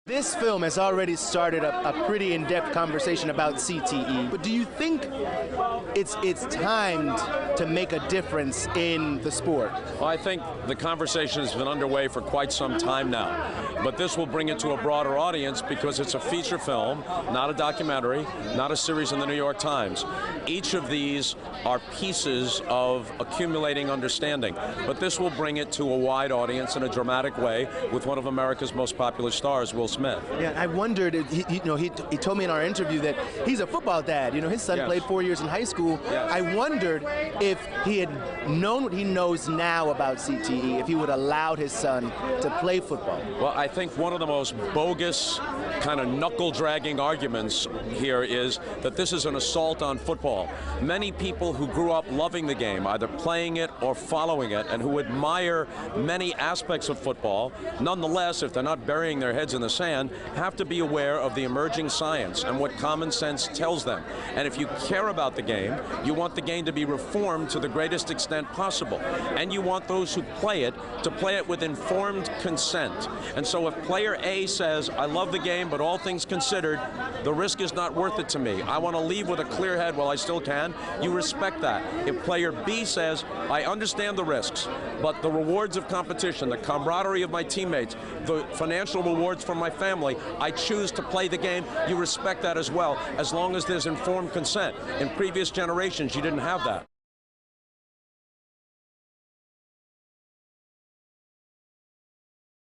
This film has already started a pretty in-depth conversation about CTE, but do you think it's timed to make a difference in the sport? Well, I think the conversation has been underway for quite some time now, but this will bring it to a broader audience because it's a feature film, not a documentary, not a series in the New York Times. Each of these are pieces of accumulating understanding, but this will bring it to a wide audience in a dramatic way with one of America's most popular stars, Will Smith. Yeah, I wondered, he told me in our interview that he's a football dad. You know, his son Yes. played 4 years in high school. Yes. I wondered if he had known what he knows now about CTE, if he would allowed his son to play football. Well, I think one of the most bogus, kind of knuckle-dragging arguments here is that this is an assault on football. Many people who grew up loving the game, either playing it or following it, and who admire many aspects of football, nonetheless, if they're not burying their heads in the sand, have to be aware of the emerging science and what common sense tells them. And if you care about the game, you want the game to be reformed to the greatest extent possible. And you want those who play it to play it with informed consent. And so if player A says, I love the game, but all things considered, the risk is not worth it to me. I want to leave with a clear head while I still can. You respect that. If player B says, I understand the risks, but the rewards of competition, the camaraderie of my teammates, the financial rewards from my family, I choose to play the game, you respect that as well, as long as there's informed consent. In previous generations, you didn't have that.